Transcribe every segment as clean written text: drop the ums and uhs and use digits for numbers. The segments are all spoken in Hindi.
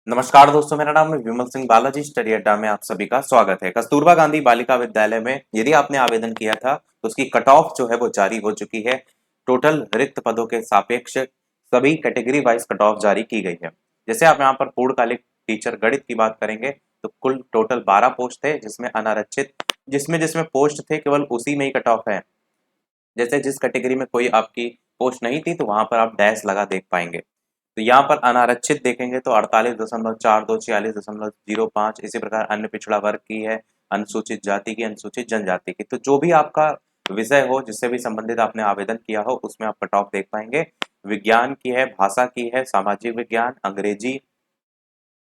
नमस्कार दोस्तों, मेरा नाम है विमल सिंह बालाजी। स्टडी अड्डा में आप सभी का स्वागत है। कस्तूरबा गांधी बालिका विद्यालय में यदि आपने आवेदन किया था तो उसकी कट ऑफ जो है वो जारी हो चुकी है। टोटल रिक्त पदों के सापेक्ष सभी कैटेगरी वाइज कट ऑफ जारी की गई है। जैसे आप यहाँ पर पूर्णकालिक टीचर गणित की बात करेंगे तो कुल टोटल 12 पोस्ट थे, जिसमें अनारक्षित जिसमें जिसमें पोस्ट थे केवल उसी में ही कट ऑफ है। जैसे जिस कैटेगरी में कोई आपकी पोस्ट नहीं थी तो वहां पर आप डैश लगा देख पाएंगे। तो यहाँ पर अनारक्षित देखेंगे तो 48.42, 46.05, इसी प्रकार अन्य पिछड़ा वर्ग की है, अनुसूचित जाति की, अनुसूचित जनजाति की। तो जो भी आपका विषय हो, जिससे भी संबंधित आपने आवेदन किया हो, उसमें आप कट ऑफ देख पाएंगे। विज्ञान की है, भाषा की है, सामाजिक विज्ञान, अंग्रेजी,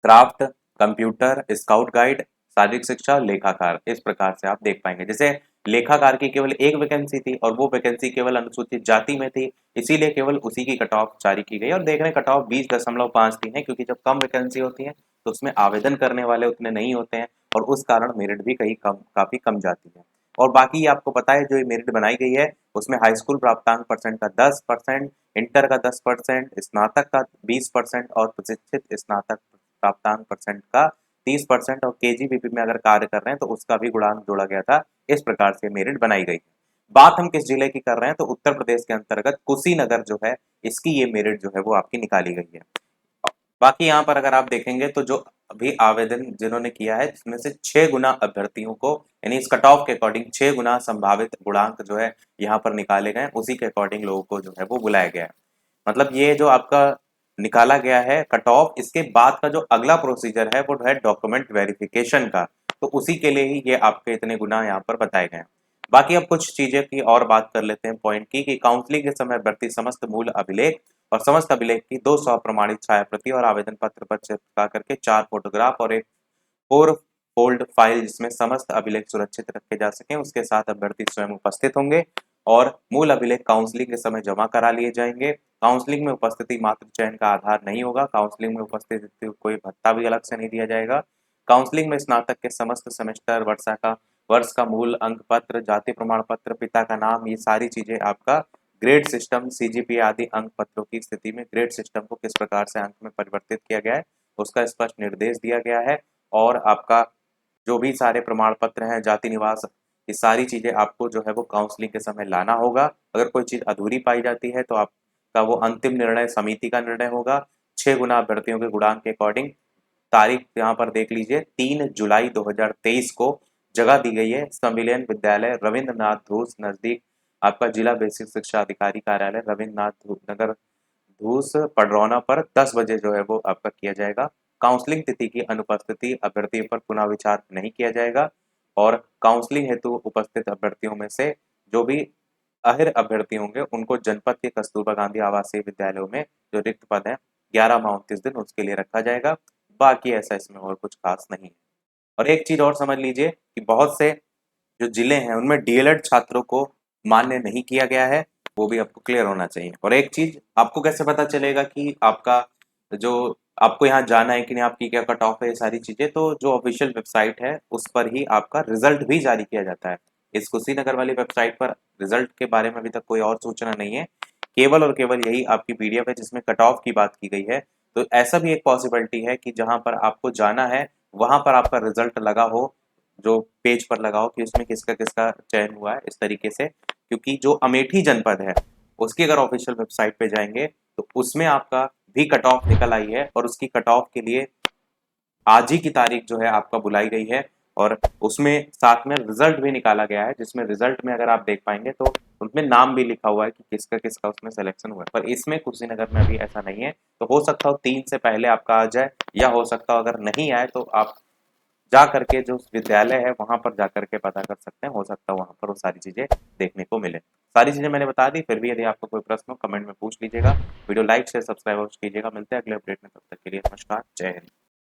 क्राफ्ट, कंप्यूटर, स्काउट गाइड, शारीरिक शिक्षा, लेखाकार, इस प्रकार से आप देख पाएंगे। जैसे लेखाकार की केवल एक वैकेंसी थी और वो वैकेंसी केवल अनुसूचित जाति में थी, इसीलिए केवल उसी की कट ऑफ जारी की गई। और देख रहे हैं कट ऑफ 20.53 है, क्योंकि जब कम वैकेंसी होती है तो उसमें आवेदन करने वाले उतने नहीं होते हैं और उस कारण मेरिट भी कहीं कम काफी कम जाती है। और बाकी आपको पता है जो ये मेरिट बनाई गई है उसमें हाई स्कूल प्राप्तांक परसेंट का 10%, इंटर का 10%, स्नातक का 20% और प्रशिक्षित स्नातक प्राप्तांक परसेंट का 30% और केजीबीपी में अगर कार्य कर रहे हैं तो उसका भी गुणांक जोड़ा गया था। इस प्रकार से मेरिट बनाई गई है। बात हम किस जिले की कर रहे हैं तो उत्तर प्रदेश के अंतर्गत कुशीनगर जो है, इसकी ये मेरिट जो है वो आपकी निकाली गई है। बाकी यहाँ पर अगर आप देखेंगे तो जो अभी आवेदन जिन्होंने किया है जिसमें से 6 गुना अभ्यर्थियों को, यानी इस कट ऑफ के अकॉर्डिंग 6 गुना संभावित गुणांक जो है यहाँ पर निकाले गए, उसी के अकॉर्डिंग लोगों को जो है वो बुलाया गया है। मतलब ये जो आपका निकाला गया है कट ऑफ, इसके बाद का जो अगला प्रोसीजर है वो है डॉक्यूमेंट वेरिफिकेशन का। तो उसी के लिए ही ये आपके इतने गुना यहाँ पर बताए गए हैं। बाकी अब कुछ चीजें की और बात कर लेते हैं पॉइंट की, कि काउंसलिंग के समय अभ्यर्थी समस्त मूल अभिलेख और समस्त अभिलेख की 200 प्रमाणित छायाप्रति और आवेदन पत्र पर चिपका करके 4 फोटोग्राफ और एक 4 फोल्ड फाइल जिसमें समस्त अभिलेख सुरक्षित रखे जा सके, उसके साथ अभ्यर्थी स्वयं उपस्थित होंगे और मूल अभिलेख काउंसलिंग के समय जमा करा लिए जाएंगे। काउंसलिंग में उपस्थिति मात्र चयन का आधार नहीं होगा। काउंसलिंग में उपस्थिति कोई भत्ता भी अलग से नहीं दिया जाएगा। काउंसलिंग में स्नातक के समस्त सेमेस्टर, वर्ष का मूल अंक पत्र, जाति प्रमाण पत्र, पिता का नाम, ये सारी चीजें आपका ग्रेड सिस्टम, सीजीपीए आदि अंक पत्रों की स्थिति में ग्रेड सिस्टम को किस प्रकार से अंक में परिवर्तित किया गया है उसका स्पष्ट निर्देश दिया गया है। और आपका जो भी सारे प्रमाण पत्र हैं, जाति निवास, ये सारी चीजें आपको जो है वो काउंसलिंग के समय लाना होगा। अगर कोई चीज अधूरी पाई जाती है तो आपका वो अंतिम निर्णय समिति का निर्णय होगा। 6 गुना अभ्यर्थियों के गुणांक के अकॉर्डिंग तारीख यहाँ पर देख लीजिए, 3 जुलाई 2023 को जगह दी गई है। संविलियन विद्यालय रविंद्रनाथ धूस नजदीक आपका जिला बेसिक शिक्षा अधिकारी कार्यालय नगर धूस पडरौना पर 10 बजे जो है वो आपका किया जाएगा। काउंसलिंग तिथि की अनुपस्थिति अभ्यर्थियों पर पुनः विचार नहीं किया जाएगा और काउंसलिंग हेतु उपस्थित अभ्यर्थियों में से जो भी अहिर अभ्यर्थी होंगे उनको जनपद के कस्तूरबा गांधी आवासीय विद्यालयों में जो रिक्त पद है 11 माह 29 दिन उसके लिए रखा जाएगा। बाकी ऐसा इसमें और कुछ खास नहीं है। और एक चीज और समझ लीजिए कि बहुत से जो जिले हैं उनमें डीएलएड छात्रों को मान्य नहीं किया गया है, वो भी आपको क्लियर होना चाहिए। और एक चीज आपको कैसे पता चलेगा कि आपका जो आपको यहाँ जाना है कि नहीं, आपकी क्या कट ऑफ है, ये सारी चीजें तो जो ऑफिशियल वेबसाइट है उस पर ही आपका रिजल्ट भी जारी किया जाता है। इस कुशीनगर वाली वेबसाइट पर रिजल्ट के बारे में अभी तक कोई और सूचना नहीं है, केवल और केवल यही आपकी पीडीएफ है जिसमें कट ऑफ की बात की गई है। तो ऐसा भी एक पॉसिबिलिटी है कि जहां पर आपको जाना है वहां पर आपका रिजल्ट लगा हो, जो पेज पर लगा हो कि उसमें किसका किसका चयन हुआ है इस तरीके से। क्योंकि जो अमेठी जनपद है उसकी अगर ऑफिशियल वेबसाइट पे जाएंगे तो उसमें आपका भी कट ऑफ निकल आई है और उसकी कट ऑफ के लिए आज ही की तारीख जो है आपका बुलाई गई है और उसमें साथ में रिजल्ट भी निकाला गया है, जिसमें रिजल्ट में अगर आप देख पाएंगे तो उसमें नाम भी लिखा हुआ है कि किसका किसका उसमें सिलेक्शन हुआ है। पर इसमें कुशीनगर में अभी ऐसा नहीं है, तो हो सकता हो 3 से पहले आपका आ जाए, या हो सकता हो अगर नहीं आए तो आप जा करके जो विद्यालय है वहां पर जा करके पता कर सकते हैं, हो सकता है वहां पर वो सारी चीजें देखने को मिले। सारी चीजें मैंने बता दी, फिर भी यदि आपको कोई प्रश्न हो कमेंट में पूछ लीजिएगा। वीडियो लाइक शेयर सब्सक्राइब कीजिएगा। मिलते हैं अगले अपडेट में, तब तक के लिए नमस्कार, जय हिंद।